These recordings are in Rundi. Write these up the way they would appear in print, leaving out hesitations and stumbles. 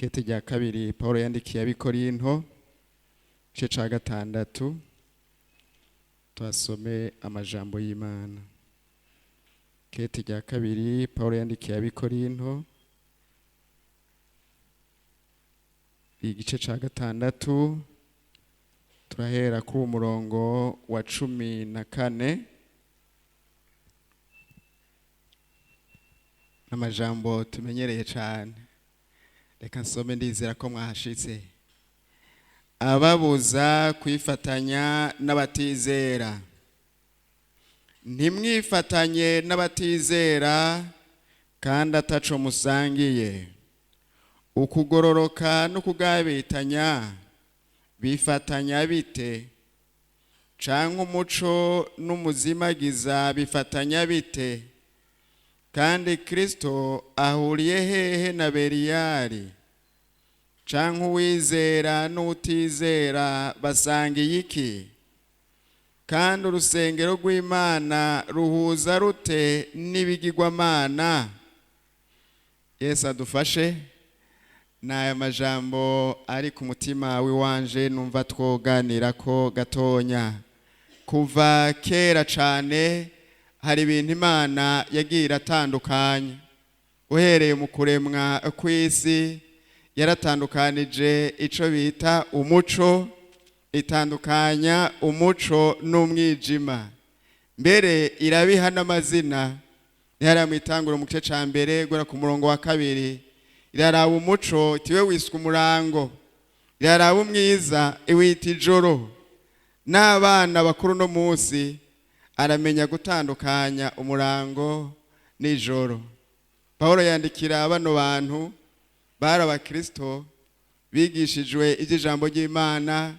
Kete rya kabiri Paulo yandikiye abikorinto igice ca gatandatu twasome amajambo y'Imana. Kete rya kabiri Paulo yandikiye abikorinto igice ca gatandatu turahera ku umurongo wa 14 n'amajambo tumenyereye cyane. Reka nsome ndizera ko mwahashitse. Ababuza kwifatanya n'abatizera. Ntimwifatanye n'abatizera kandi ataco musangiye. Ukugororoka no kugabitanya bifatanya bite? Canke umuco n'umuzimagiza bifatanya bite? Kandi Kristo ahuriye hehe na Beriyari? Canke uwizera n'utizera basangiye iki? Kandi urusengero rw'Imana ruhuza rute n'ibigirwamana? Yesu adufashe. N'aya majambo ari ku mutima wiwanje numva twoganira ko gatonya. Kuva kera cane hari ibintu Imana yagiye iratandukanya. Uhereye mu kuremwa kw'isi yaratandukanije ico bita umuco, itandukanya umuco n'umwijima. Mbere irabiha n'amazina. Yari mwitangura mu gice ca mbere gura ku murongo wa 2. Iraraba umuco tiwe wiswe umurango. Iraraba umwiza iwita ijoro. N'abana bakuru no munsi aramenya gutandukanya umurango n'ijoro. Paulo yandikira bano bantu bari abakristo bigishijwe ijambo ry'Imana,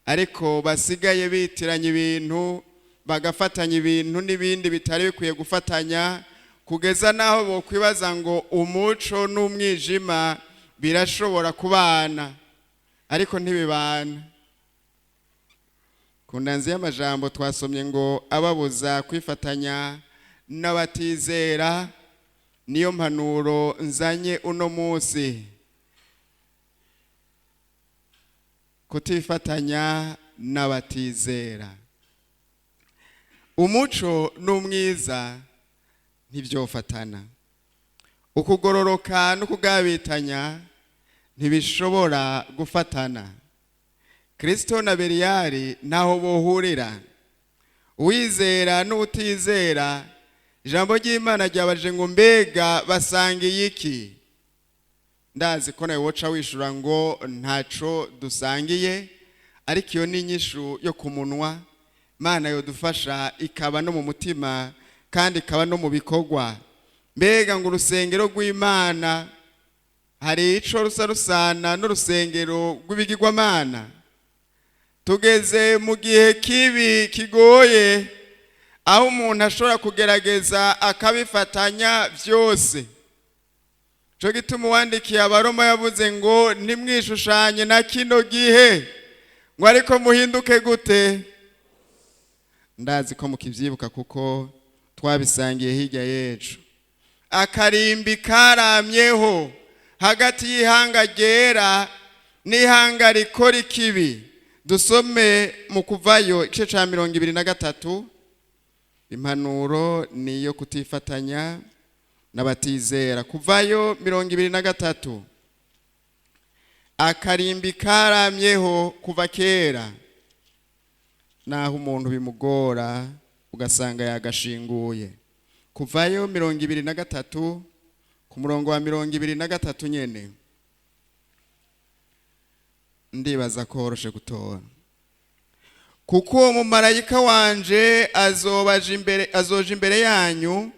ariko basigaye bitiranya ibintu bagafatanya ibintu n'ibindi bitari bikwiye gufatanya, kugeza naho bokwibaza ngo umuco n'umwijima birashobora kubana, ariko ntibibana. Kundanzi y'amajambo twasomye ngo ababuza kwifatanya n'abatizera, niyo mpanuro nzanye uno munsi. Kutifatanya n'abatizera. Umuco n'umwiza ntibyofatana. Ukugororoka no kugabitanya ntibishobora gufatana. Kristo na Beriyari naho bohurira. Uwizera n'utizera, ijambo ry'Imana ryabaje ngo mbega basangiye iki? Ndazi ko nawe woca wishura ngo ntaco dusangiye, ariko iyo ni inyishu yo kumunwa. Imana yodufasha ikaba no mu mutima kandi ikaba no mu bikorwa. Mbega ngo urusengero rw'Imana hari ico rusa rusana n'urusengero rw'ibigirwamana? Tugeze mu gihe kibi kigoye, aho umuntu ashobora kugerageza akabifatanya byose. Cyo gituma uwandikiye Abaroma yavuze ngo ntimwishushanye na kino gihe, ngo ariko muhinduke gute? Ndazi ko mukivyibuka kuko twabisangiye hirya yecu. Akarimbi karamyeho hagati y'ihanga ryera n'ihanga rikora ikibi. Dusome mu Kuvayo igice ca 23. Impanuro niyo kutifatanya n'abatizera. Kuvayo 23. Akarimbi karamyeho kuva kera, naho umuntu bimugora ugasanga yagashinguye. Kuvayo 23 ku murongo wa 23 nyene. Ndibaza ko horoshe gutora. Kuko uwo mumarayika wanje azoja imbere yanyu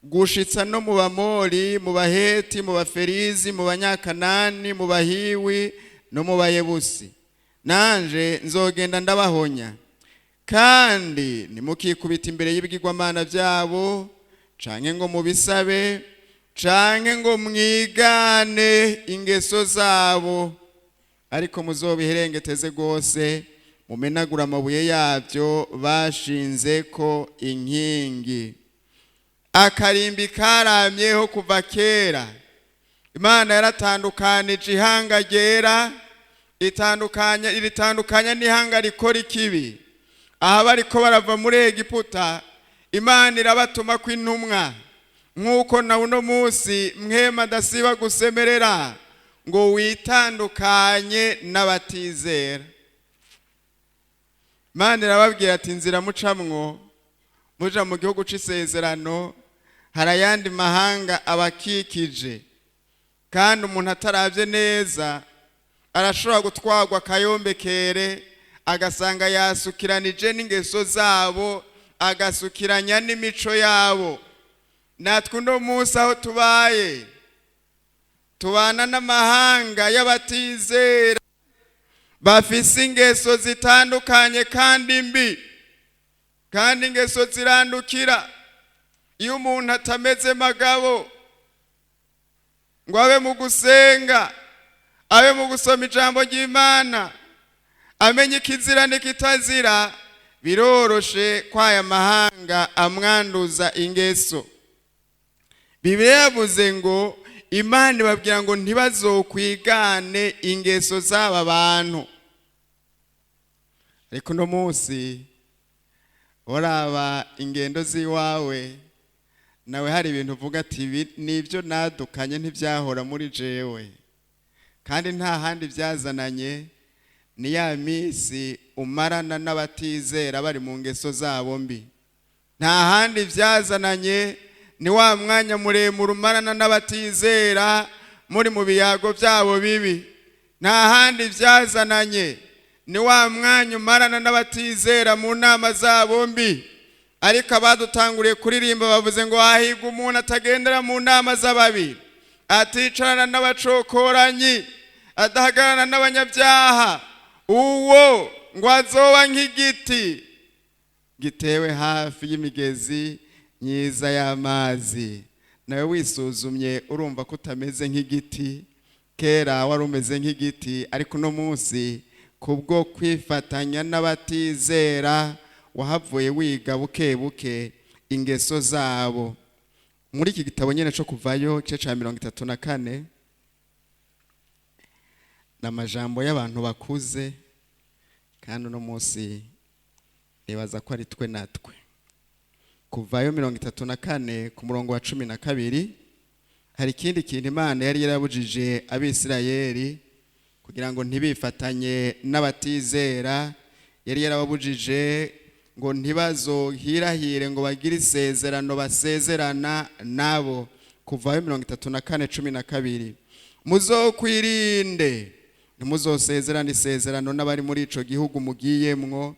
gushitsa no mu Bamori, mu Baheti, mu Baferizi, mu Banyakanani, mu Bahiwi no mu Bayebusi. Nanje nzogenda ndabahonya. Kandi nimukikubita imbere y'ibigirwamana byabo, canke ngo mubisabe, canke ngo mwigane ingeso zabo, ariko muzobiherengeteze gose mumenagura amabuye yabyo bashinze ko inkingi. Akarimbi karamyeho kuva kera, Imana yaratandukanije ihanga ryera iritandukanya n'ihanga rikora ikibi. Aha bariko barava muri Egiputa, Imana irabatuma kw'intumwa, nk'uko na uno munsi mwema adasiba gusemerera ngo witandukanye n'abatizera. Imana irababwira ati inzira mucamwo muja mu gihugu c'isezerano hari ayandi mahanga abakikije, kandi umuntu ataravye neza arashobora gutwarwa akayombekere agasanga yasukiranije n'ingeso zabo, agasukiranya n'imico yabo. Natwe uno munsi aho tubaye tubana n'amahanga y'abatizera bafise ingeso zitandukanye kandi mbi, kandi ingeso zirandukira. Iyo umuntu atameze magabo ngo abe mu gusenga, abe mu gusoma ijambo ry'Imana, amenye ikizira n'ikitazira, biroroshe kwaya mahanga amwanduza ingeso. Bibiliya yavuze ngo Imana ibabwira ngo ntibazokwigane ingeso z'aba bantu. Ariko no munsi uraba ingendo ziwawe, nawe hari ibintu uvuga ati nibyo nadukanye ntibyahora muri jewe, kandi nta handi byazananye ni ya misi umarana n'abatizera bari mu ngeso zabo mbi. Nta handi byazananye ni wa mwanya muremure umarana n'abatizera muri mu biyago byabo bibi. Nta handi byazananye ni wa mwanya umarana n'abatizera mu nama zabo mbi. Ariko abadutanguriye kuririmba bavuze ngo hahirwa umuntu atagendera mu nama z'ababi, aticarana n'abacokoranyi, adahagararana n'abanyabyaha, uwo ngo azoba nk'igiti gitewe hafi y'imigezi myiza y'amazi. Nawe wisuzumye urumva ko utameze nk'igiti. Kera wari umeze nk'igiti, ariko no munsi kubwo kwifatanya n'abatizera wahavuye wiga buke buke ingeso zabo. Muri iki gitabo nyene cyo Kuvayo igice ca 34 n'amajambo y'abantu bakuze, kandi uno munsi nibaza ko ari twe natwe. Kuvayo 34 ku murongo wa 12 hari ikindi kintu Imana yari yarabujije Abisirayeli kugira ngo ntibifatanye n'abatizera. Yari yarabujije ngo ntibazohirahire ngo bagire isezerano basezerana nabo. Kuvayo 34:12 muzokwirinde ntimuzosezerana isezerano n'abari muri ico gihugu mugiyemwo,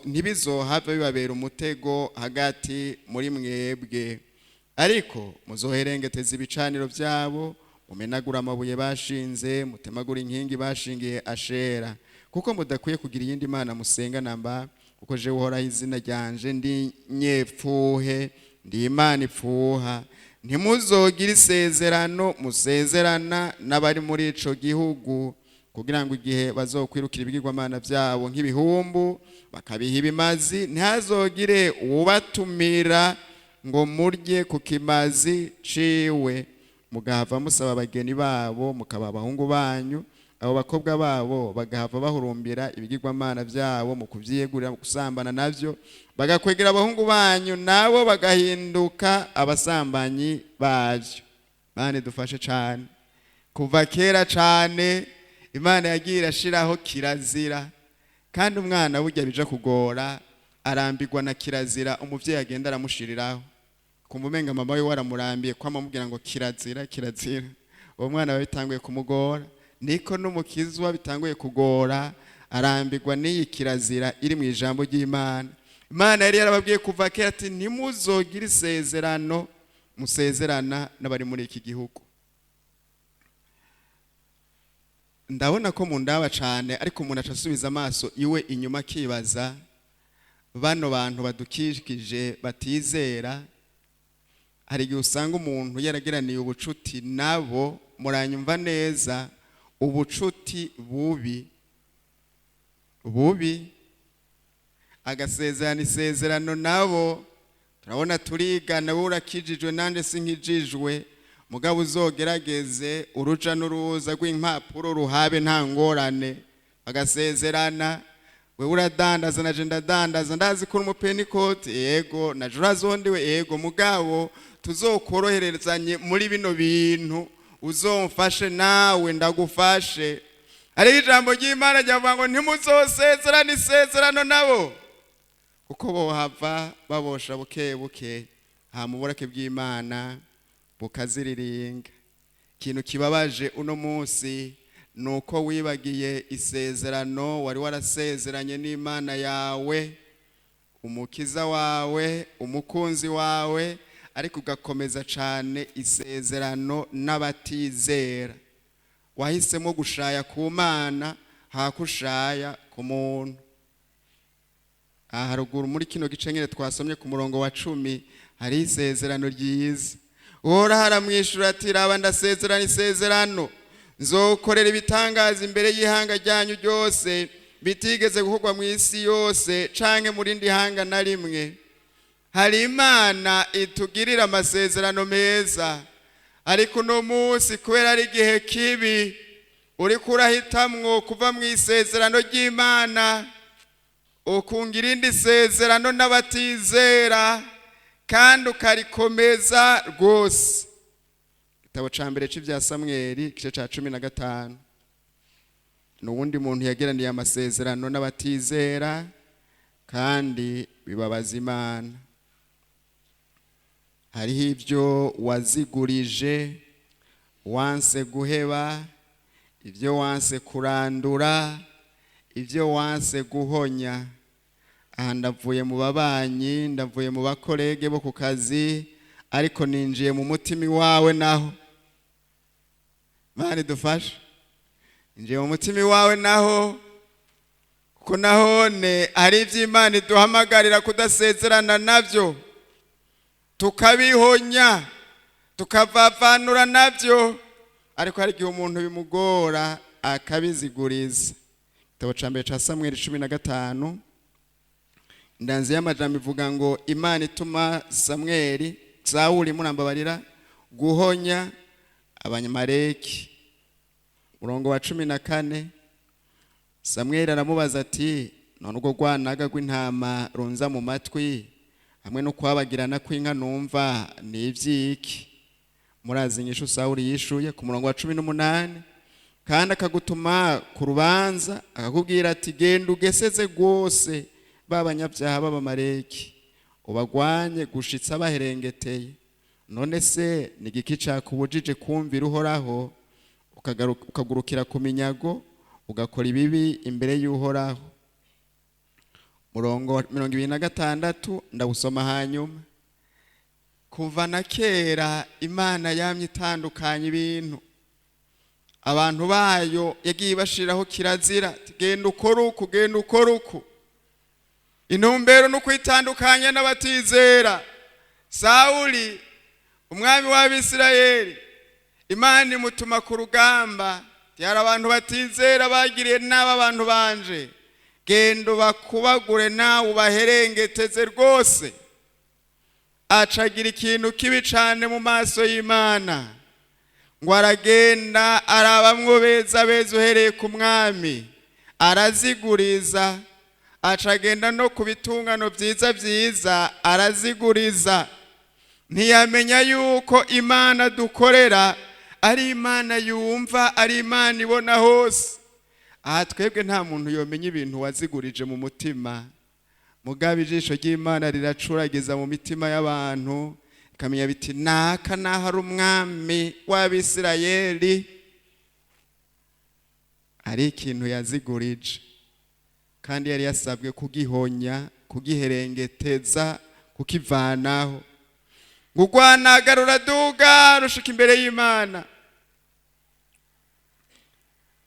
ntibizohave bibabera umutego hagati muri mwebwe, ariko muzoherengeteza ibicaniro byabo, mumenagura amabuye bashinze, mutemagura inkingi bashingiye Ashera, kuko mudakwiye kugira iyindi mana musenga namba, kuko je uhoraho izina ryanje ndi nyepfuhe, ndi Imana ipfuha. Ntimuzogira isezerano musezerana n'abari muri ico gihugu, kugira ngo igihe bazokwirukira ibigirwamana byabo nk'ibihumbu bakabiha ibimazi, ntihazogire ubatumira ngo murye ku kimazi ciwe, mugahava musaba abageni babo mukaba abahungu banyu, abo bakobwa babo bagahava bahurumbira ibigirwamana byabo mu kuvyiyegurira mu gusambana navyo, bagakwegera abahungu banyu nabo bagahinduka abasambanyi bavyo. Imana dufashe cane. Kuva kera cane Imana yagiye irashiraho kirazira, kandi umwana burya bija kugora arambirwa na kirazira umuvyeyi agenda aramushiriraho. Kumumenga mama we waramurambiye kwama mubwira ngo kirazira kirazira, uwo mwana bitanguye kumugora. Niko n'umukizwa bitanguye kugora, arambirwa n'iyi kirazira iri mu ijambo ry'Imana. Imana yari yarababwiye kuva kera ati ntimuzogira isezerano musezerana n'abari muri iki gihugu. Ndabona ko mundaba cane, ariko umuntu acasubiza amaso iwe inyuma kibaza, bano bantu badukikije batizera, hari igihe usanga umuntu yaragiraniye ubucuti nabo, muranyumva neza, ubucuti bubi agasezerana isezerano nabo. Turabona turiga nawe urakijijwe nande sinkijijwe, mugabo uzogerageze uruja n'uruza rw'impapuro ruhabe nta ngorane bagasezerana. Wewe uradandaza naje ndadandaza, ndazi ko umupentekote yego naje urazondiwe yego, mugabo tuzokoroherezanye muri bino bintu, uzomfashe nawe ndagufashe. Ari ijambo ry'Imana ryavuga ngo ntimuzosezerana isezerano nabo, kuko bohava babosha buke buke hama uburake bw'Imana bukaziriringa. Ikintu kibabaje uno munsi nuko wibagiye isezerano wari warasezeranye n'Imana yawe, umukiza wawe, umukunzi wawe, ariko ugakomeza cane isezerano n'abatizera. Wahisemo gushaya ku Mana hakushaya ku muntu. Haruguru muri kino gice nyene twasomye ku murongo wa 10 hari isezerano ryiza. Ora haramwishura ati raba ndasezerana isezerano, nzokorera ibitangaza imbere y'ihanga ryanyu ryose bitigeze gukorwa mu isi yose canke muri ndi hanga na rimwe. Hari Imana itugirira amasezerano meza, ariko no munsi kubera ari igihe kibi uri kurahitamwo kuva mu isezerano ry'Imana ukungira irindi sezerano n'abatizera kandi ukarikomeza rwose. Igitabo ca mbere c'ivya Samweli igice ca 15. N'uwundi muntu yageraniye amasezerano n'abatizera kandi bibabaza Imana. Hariho ivyo wazigurije wanse guheba, ivyo wanse kurandura, ivyo wanse guhonya. Aha ndavuye mu babanyi, ndavuye mu bakorege bo ku kazi, ariko ninjiye mu mutima wawe naho. Mani dufashe. Ninjiye mu mutima wawe naho, kuko nahone hari ivy'Imana iduhamagarira kudasezerana navyo, tukabihonya, tukavavanura navyo, ariko hari igihe umuntu bimugora akabiziguriza. Igitabo ca mbere ca Samweli 15. Ndanze y'amajambo ivuga ngo Imana ituma Sawuli murambabarira guhonya abanyamaleki. Murongo wa 14 Samweli aramubaza ati none ubwo rwanaga rw'intama runza mu matwi hamwe no kwabagirana kw'inka numva ni ivyiki? Murazi inyishu Sawuli yishuye ku murongo wa 18. Kandi akagutuma ku rubanza akakubwira ati genda ugeseze rwose babanyabyaha b'abamaleki ubagwanye gushitsa baherengeteye. None se ni igiki cakubujije kumvira Uhoraho ukagurukira ku minyago ugakora ibibi imbere y'Uhoraho? Murongo wa 26 ndawusoma hanyuma. Kuva na kera Imana yamye itandukanya ibintu, abantu bayo yagiye bashiraho kirazira, genda ukora uku, genda ukora uku. Intumbero no kwitandukanya n'abatizera. Sawuli umwami w'Abisirayeli, Imana imutuma ku rugamba, yari abantu batizera bagiriye n'aba bantu banje, genda bakubagure nawe ubaherengeteze rwose. Acagira ikintu kibi cane mu maso y'Imana, ngo aragenda arabamwo beza beza uhereye ku mwami, araziguriza. Acagenda no ku bitungano vyiza vyiza araziguriza. Ntiyamenya yuko Imana dukorera ari Imana yumva, ari Imana ibona hose. Aha twebwe nta muntu yomenya ibintu wazigurije mu mutima, mugabe ijisho ry'Imana riracuragiza mu mitima y'abantu, ikamenya biti naka naho ari umwami w'Abisirayeli, ari ikintu yazigurije kandi yari yasabwe kugihonya, kugiherengeteza, kukivanaho. Ngurwanaga ruraduga rushika imbere y'Imana.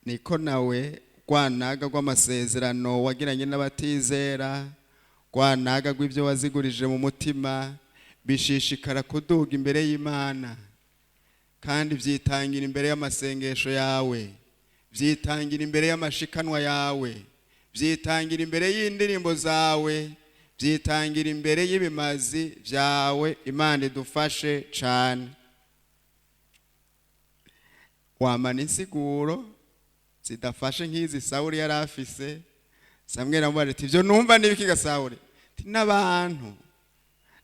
Niko nawe rwanaga rw'amasezerano wagiranye n'abatizera, rwanaga rw'ivyo wazigurije mu mutima, bishishikara kuduga imbere y'Imana kandi vyitangira imbere y'amasengesho yawe, vyitangira imbere y'amashikanwa yawe, vyitangira imbere y'indirimbo zawe, vyitangira imbere y'ibimazi vyawe. Imana idufashe cane. wamana insiguro zidafashe nk'izi Sawuli yari afise. Samweli amubwira ati ibyo numva n'ibiki ga Sawuli?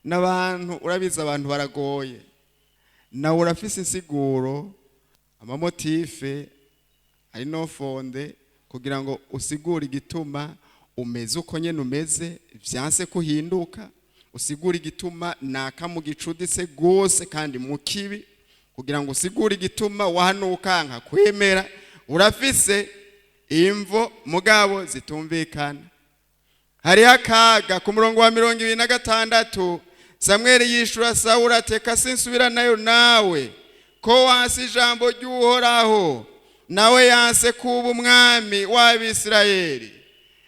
N'abantu urabiza abantu baragoye, nawe urafise insiguro amamotife ari no fonde kugira ngo usigure igituma umeze uko nyene umeze, vyanse kuhinduka, usigure igituma naka mu gicuditse gose kandi mu kibi, kugira ngo usigure igituma wahanuka nka kwemera. Urafise imvo mugabo zitumvikana. Hari akaga ku murongo wa 26 Samweli yishura Sawuli ateka sinsubira nayo nawe ko wansi ijambo ry'Uhoraho nawe yanse kuba umwami w'Abisirayeli.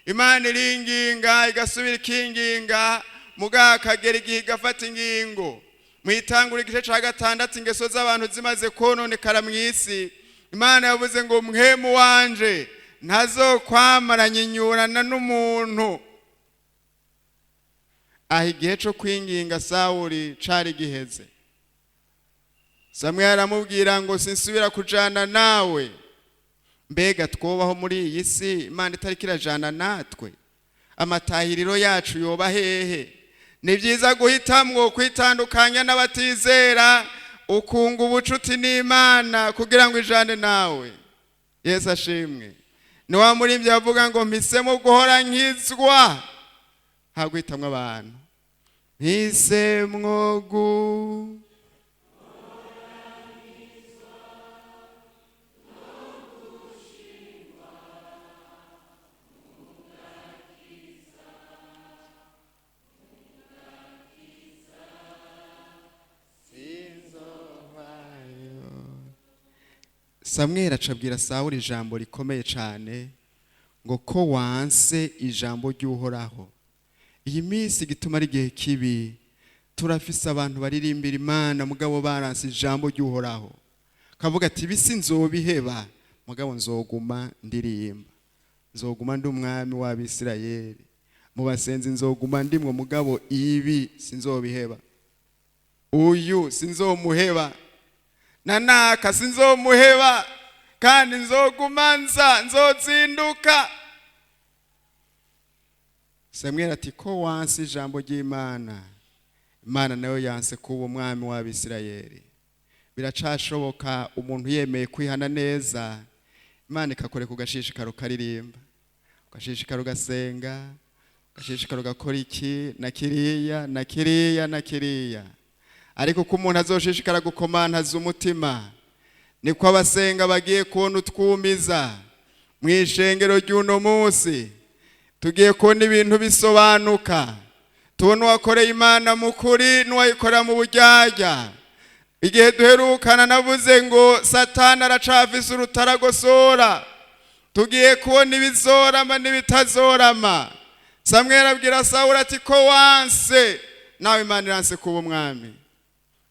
Imana iringinga igasubira ikinginga mugakagera igihe gafata ingingo. Mwitangura igice ca 6 ingeso z'abantu zimaze kononekara mw'isi, Imana yavuze ngo mhemu wanje ntazokwamara nyinyurana n'umuntu. Aho igihe cyo kwinginga Sawuli cari giheze. Samweli aramubwira ngo sinsubira kujana nawe. Mbega twobaho muri iyi si Imana itariko irajana natwe? Amatahiriro yacu yoba hehe? Ni byiza guhitamwo kwitandukanya n'abatizera, ukunga ubucuti n'Imana kugira ngo ijane nawe. Yesu ashimwe. Ni wa murimbyi yavuga ngo mpisemo guhora nkizwa hagwitamwe abantu. Mpisemwo Samweli acabwira Sawuli ijambo rikomeye cyane ngo ko wanse ijambo ry'Uhoraho. Iyi minsi gituma ari gihe kibi, turafise abantu baririmbira Imana mugabo baranse ijambo ry'Uhoraho. Kavuga ati bisi nzobiheba mugabo nzoguma ndirimba, nzoguma ndi umwami w'Abisirayeli, mu basenzi nzoguma ndimwe mugabo ibi sinzobiheba. Uyu sinzomuheba, nanaka sinzomuheba, kandi nzogumanza nzotsinduka. Samweli ati ko wanse ijambo ry'Imana, Imana nayo yanse kuba umwami w'Abisirayeli. Biracashoboka umuntu yemeye kwihana neza, Imana ikakoreka ugashishikara ukaririmba, ugashishikara ugasenga, ugashishikara ugakora iki na kiriya na kiriya na kiriya. Ariko ko umuntu azoshishikara gukomantaza umutima, niko abasenga bagiye kubona utwumiza mw'ishengero ry'uno munsi. Tugiye kubona ibintu bisobanuka, tubona uwakoreye Imana mu kuri n'uwayikorera mu buryarya. Igihe duherukana navuze ngo Satani aracafise urutaragosora. Tugiye kubona ibizorama n'ibitazorama. Samweli abwira Sawuli ati ko wanse nawe Imana iranse kuba umwami.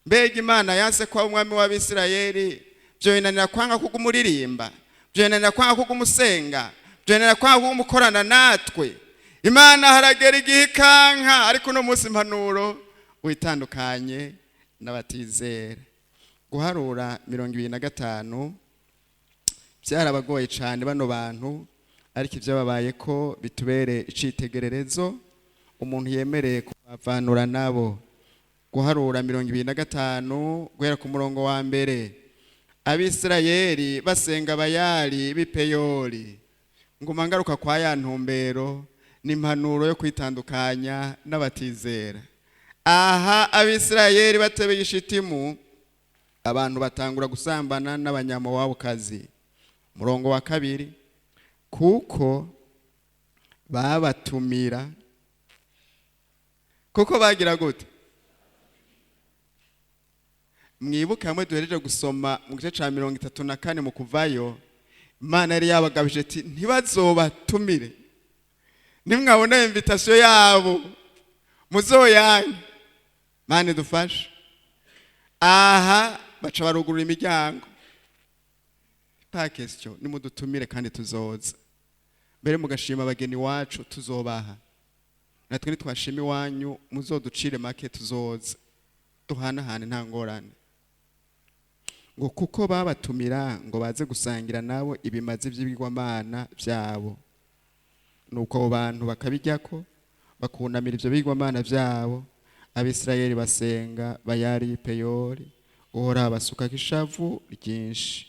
Mbega Imana yanse kuba umwami w'Abisirayeli, byo binanira kwanga kugumuririmba, byo binanira kwanga kugumusenga, byo binanira kwanga kugumukorana natwe. Imana haragera igihe ikanka, ariko no munsi impanuro witandukanye n'abatizera. Guharura 25 byarabagoye cyane bano bantu, ariko ibyo babaye ko bitubere icitegererezo umuntu yemereye kubavanura nabo. Guharura 25 guhera ku murongo wa mbere. Abisirayeli basenga Bayali b'Ipeyori. Nguma ngaruka kwa ya ntumbero n'impanuro yo kwitandukanya n'abatizera. Aha Abisirayeli batebeye ishitimu, abantu batangura gusambana n'abanyamowabukazi. Murongo wa 2, kuko babatumira. Kuko bagira gute? Mwibuke hamwe duhereje gusoma mu gice ca 34 mu Kuvayo, Imana yari yabagabije ati ntibazobatumire, nimwabona invitation yabo muzoyange. Mane dufashe. Aha baca barugurura imiryango. Pa question nimudutumire kandi tuzoza. Mbere mugashima abageni wacu tuzobaha. Natwe nitwashima iwanyu muzoducire make tuzoza. Duhanahane nta ngorane. ngo kuko babatumira ngo baze gusangira nabo ibimazi by'ibigwamana byabo. Nuko abo bantu bakabiryako bakunamira ibyo bigwamana byabo. Abisirayeli basenga Bayali Peyori, Uhoraho abasukako ishavu ryinshi.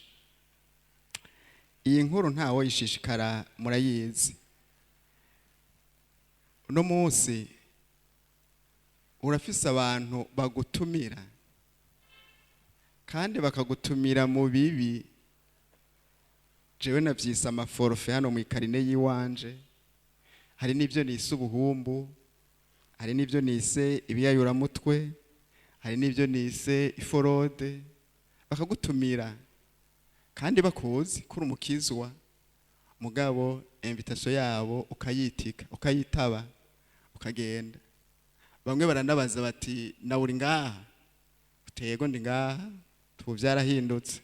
Iyi nkuru ntawo yishishikara murayizi. Uno munsi urafise abantu bagutumira kandi bakagutumira mu bibi. Jewe navyise amaforofe hano mu ikarine yiwanje. Hari n'ibyo nise ubuhumbu, hari n'ibyo nise ibiyayuramutwe, hari n'ibyo nise iforode. Bakagutumira kandi bakuzi kuri umukizwa, mugabo invitation yabo ukayitika, ukayitaba, ukagenda. Bamwe baranabaza bati nawe uri ngaha? Utego ndi ngaha. Tubu byarahindutse.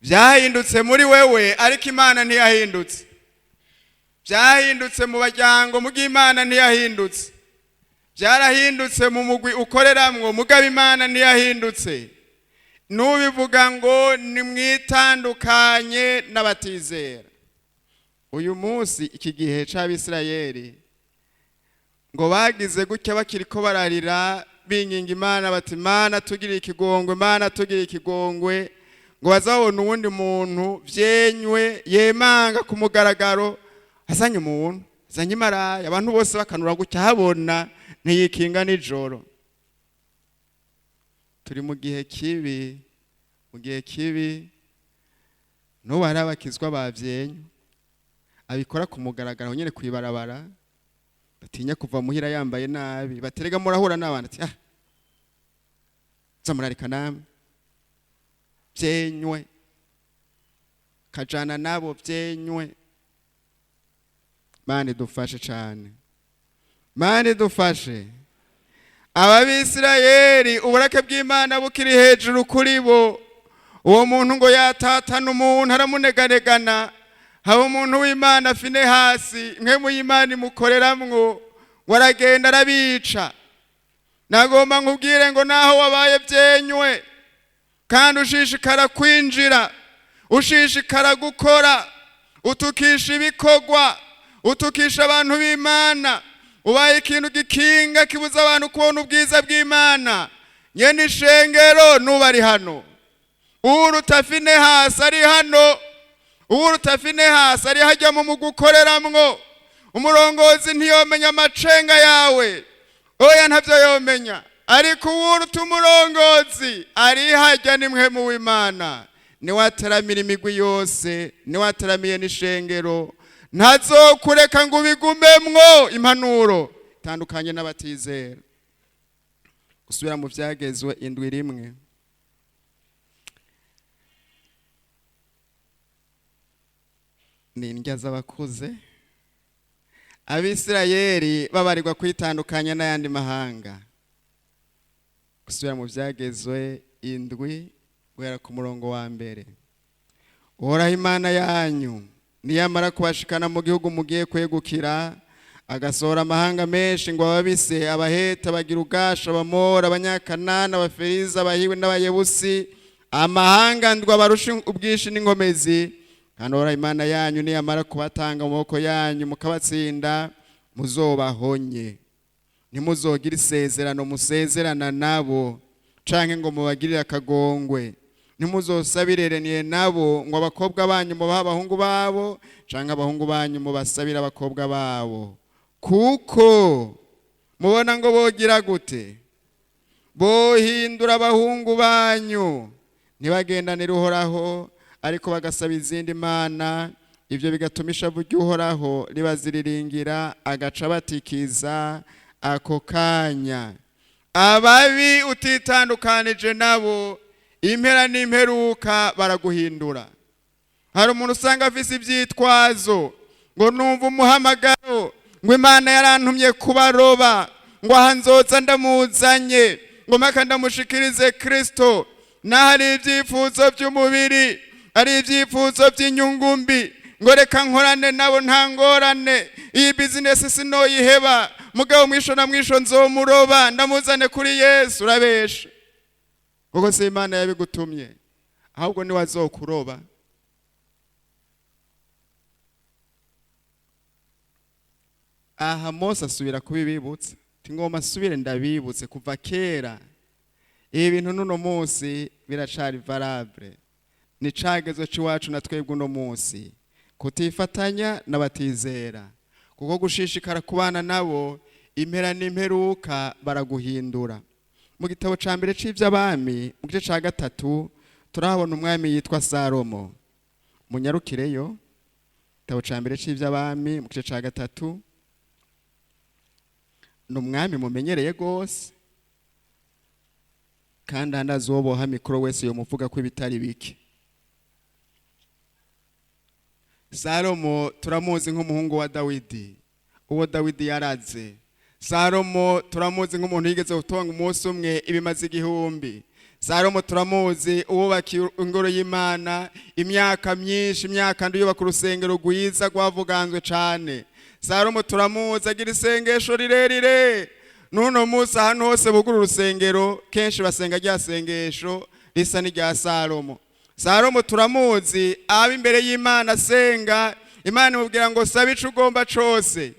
Byahindutse muri wewe ariko Imana ntiyahindutse. Byahindutse mu bajyango mugi Imana ntiyahindutse. Byarahindutse mu mugwi ukoreramwo mugabo Imana ntiyahindutse. Nubivuga ngo nimwitandukanye n'abatizera. Uyu munsi iki gihe c'Abisirayeli ngo bagize gutya bakiriko bararira binginga Imana bati Mana tugirire ikigongwe, Mana tugirire ikigongwe. Ngo bazabona uwundi muntu vyenywe yemanga ku mugaragaro azanye umuntu, azanye maraya. Abantu bose bakanura gutya habona ntiyikinga nijoro. Turi mu gihe kibi, mu gihe kibi. No barabakizwa bavyenye abikora ku mugaragaro nyene kwibarabara, batinya kuva muhira yambaye nabi. Baterega murahura n'abana ati zamurarika namwe vyenywe, kajana nabo vyenywe. Mani dufashe cane, Mani dufashe. Ababisirayeli uburake bw'Imana bukiri hejuru kuri bo. Uwo muntu ngo yatatana umuntu aramuneganegana. Haba umuntu w'Imana Finehasi nkemu y'Imana imukoreramwo, waragenda arabica. Nagomba nkubwire ngo naho wabaye vyenywe kandi ushishikara kwinjira, ushishikara gukora, utukisha ibikogwa, utukisha abantu b'Imana, ubaye ikintu gikinga kibuza abantu kubona ubwiza bw'Imana. Nyene ishengero nubari hano. Uruta Finehasi ari hano. Uruta Finehasi ari hajya mu mugukoreramwo. Umurongozi ntiyomenya amacenga yawe, oya ntavyo yomenya. Ariko uruta umurongozi ari hajya nimwe mu w'Imana. Niwateramira imigwi yose, niwateramiye n'ishengero, ntazokureka ngo ubigumemwo impanuro itandukanye n'abatizera. Gusubira mu Vyagezwe 7:1. Ni indya z'abakuze. Abisirayeli babarirwa kwitandukanya n'ayandi mahanga. Gusubira mu Vyagezwe 7 guhera ku murongo wa mbere. Uhoraho Imana yanyu niyamara kubashikana mu gihugu mugiye kwegukira, agasohora amahanga menshi ngo ababise, abaheta, abagirugasha, abamora, abanyakanana, abaferiza, abahiwe n'abayebusi, amahanga ndwa barusha ubwishi n'inkomezi. Kandi Uhoraho Imana yanyu niyamara kubatanga mu maboko yanyu mukabatsinda, muzobahonye. Ntimuzogira isezerano musezerana nabo, canke ngo mubagirire akagongwe. Ntimuzosabirereniye nabo ngo abakobwa banyu mubahe abahungu babo, canke abahungu banyu mubasabire abakobwa babo. Kuko mubona ngo bogira gute? Bohindura abahungu banyu ntibagendanire Uhoraho, ariko bagasaba izindi mana. Ivyo bigatuma ishavu ry'Uhoraho ribaziriringira, agaca batikiza ako kanya. Ababi utitandukanije nabo, impera n'imperuka baraguhindura. Hari umuntu usanga afise ivyitwazo ngo numva umuhamagaro, ngo Imana yarantumye kubaroba, ngo aha nzoza ndamuzanye, ngo mpaka ndamushikirize Kristo. Nahari ivyifuzo vy'umubiri, ari ivyifuzo vy'inyungu mbi, ngo reka nkorane nabo nta ngorane. Iyi business sinoyiheba, mugabo mwisho na mwisho nzomuroba ndamuzane kuri Yesu. Urabesha kuko si Imana yabigutumye. ahubwo ni wazokuroba. Aha Mose asubira kubibibutsa ngoma asubire ndabibutse kuva kera ibi bintu nuno munsi biracari valable. Ni cagezo ciwacu na twebwe uno munsi kutifatanya n'abatizera, kuko gushishikara kubana nabo impera n'imperuka baraguhindura. Mu gitabo ca mbere c'ivy'abami mu gice ca 3 turahabona umwami yitwa Salomo. Munyarukireyo gitabo ca mbere c'ivy'abami mu gice ca 3. Numwami mumenyereye gose kandi andazoboha mikoro wese yo muvuga ko ibitari bike. Salomo turamuzi nk'umuhungu wa Dawidi, uwo Dawidi yaraze. Salomo turamuzi nk'umuntu yigeze gutonga umunsi umwe ibimaze 1000. Salomo turamuzi uwubakiye ingoro y'Imana imyaka myinshi, imyaka nduyubaka urusengero rwiza rwavuganzwe cane. Salomo turamuzi agira isengesho rirerire. Nuno munsi ahantu hose bugura urusengero kenshi basenga rya sengesho risa n'irya Salomo. Salomo turamuzi aba imbere y'Imana asenga, Imana imubwira ngo sabe ico ugomba cose,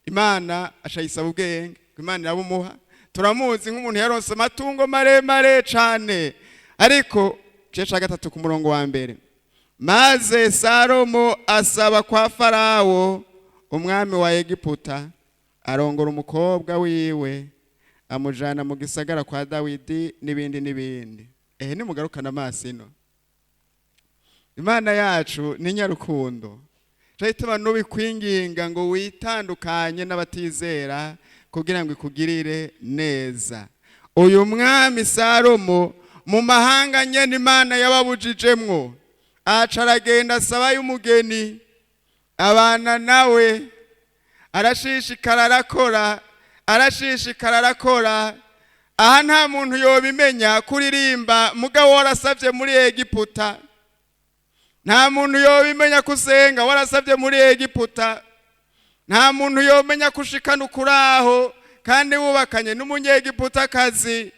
Imana ashayisaba ubwenge, Imana irabumuha. Turamuzi nk'umuntu yaronse amatungo maremare cane. Ariko gice ca 3 ku murongo wa mbere, maze Salomo asaba kwa Farawo umwami wa Egiputa arongora umukobwa wiwe amujana mu gisagara kwa Dawidi n'ibindi n'ibindi. Ni mugarukana amaso ino. Imana yacu ni nyarukundo. Cahituma nubikwinginga ngo witandukanye n'abatizera kugira ngo ikugirire neza. Uyu mwami Salomo mu mahanga nyene Imana yababujijemwo aca aragenda asaba y'umugeni abana nawe, arashishikara arakora. Aha nta muntu yobimenya kuririmba mugabo warasavye muri Egiputa. Nta muntu yobimenya kusenga warasavye muri Egiputa. Nta muntu yomenya kushikana ukuraho kandi wubakanye n'umunyegiputakazi.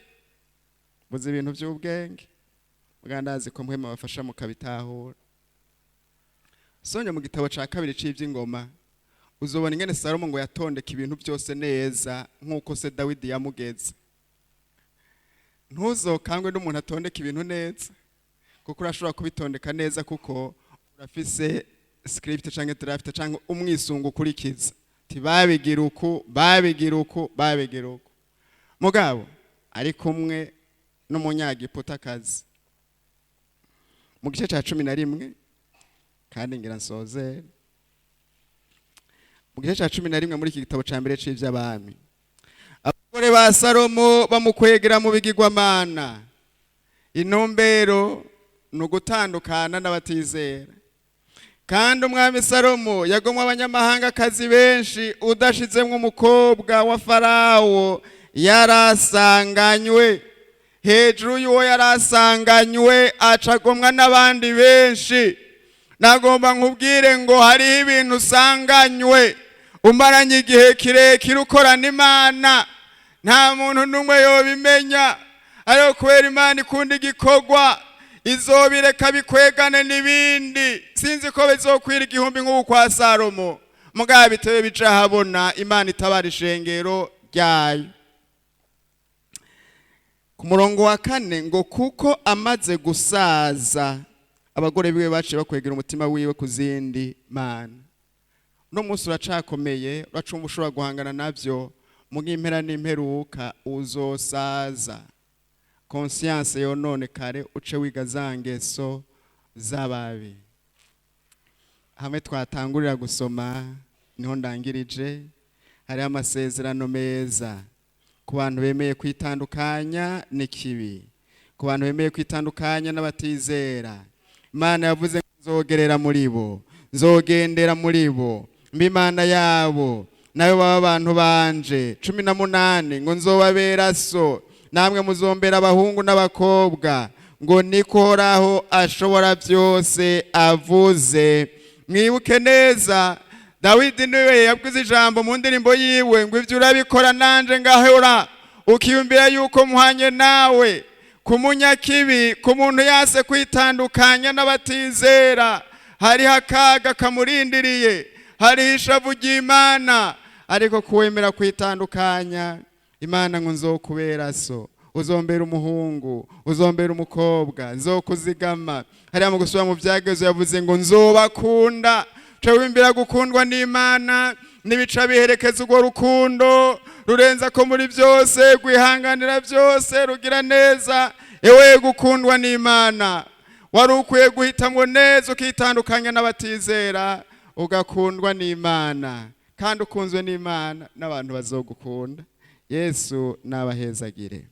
Buzi ibintu by'ubwenge mugandazi ko muhema bafasha mukabitahura. Sonye mu gitabo ca 2 c'ivy'ingoma uzobona ingene Salomo ngo yatondeka ibintu byose neza nkuko se Dawidi yamugeze. Ntuzokangwe n'umuntu atondeka ibintu neza, kuko urashobora kubitondeka neza kuko urafise script canke draft canke umwisungu ukurikiza. Tibabigira uku mugabo ari kumwe n'umunyagiputakazi. Mu gice ca 11 kandi ngira nsoze mu gice ca 11 muri iki gitabo ca mbere c'ivy'abami, abagore ba Salomo bamukwegera mu bigirwamana. Intumbero nugutandukana n'abatizera. Kandi umwami Salomo yagomwa abanyamahanga kazi benshi udashizemwe umukobwa wa Farawo yarasanganywe. Hejuru y'uwo yarasanganywe acagomwa n'abandi benshi. Nagomba nkubwire ngo hari ibintu usanganywe umaranye igihe kirekire ukorana Imana, nta muntu numwe yobimenya. Ariko kubera Imana ikunda igikorwa izobireka bikwegane n'ibindi. Sinzi ko bizokwira 1000 nk'uko kwa Salomo, mugabo bitewe bica habona Imana itabara ishengero ryayo. Ku murongo wa 4 ngo kuko amaze gusaza abagore biwe baciye bakwegera umutima wiwe kuzindi mana. No munsi uracakomeye, uracumba ushobora guhangana navyo mu gimpera n'imperuka uzosaza. Conscience yonone kare uce wiga zangeso zababi. Hamwe twatangurira gusoma niho ndangirije. Hari amasezerano meza ku bantu bemeye kwitandukanya n'ikibi, ku bantu bemeye kwitandukanya n'abatizera. Imana yavuze nzogerera muri bo, nzogendera muri bo, Imana yabo nawe baba abantu banje. 18 ngo nzobabera so, namwe muzombera abahungu n'abakobwa, ngo nikoraho ashobora byose avuze. Mwibuke neza Dawidi niwe yavuze ijambo mu ndirimbo yiwe ngo ivyo urabikora nanje ngahora, ukiyumvira yuko muhanye nawe ku munyakibi, ku muntu yase kwitandukanya n'abatizera, hariho akaga kamurindiriye, hariho ishavu ry'Imana. Ariko kuwemera kwitandukanya, Imana ngo nzokubera so, uzombera umuhungu, uzombera umukobwa, nzokuzigama. Hariya mu gusubira mu Vyagezwe yavuze ngo nzobakunda. Ca wimbira gukundwa n'Imana, nibica biherekeza urwo rukundo rurenza ko muri byose, gwihanganira byose, rugira neza. Ewe gukundwa n'Imana, wari ukwiye guhitamwo neza ukitandukanya n'abatizera, ugakundwa n'Imana. Kandi ukunzwe n'Imana, n'abantu bazogukunda. Yesu nabahezagire.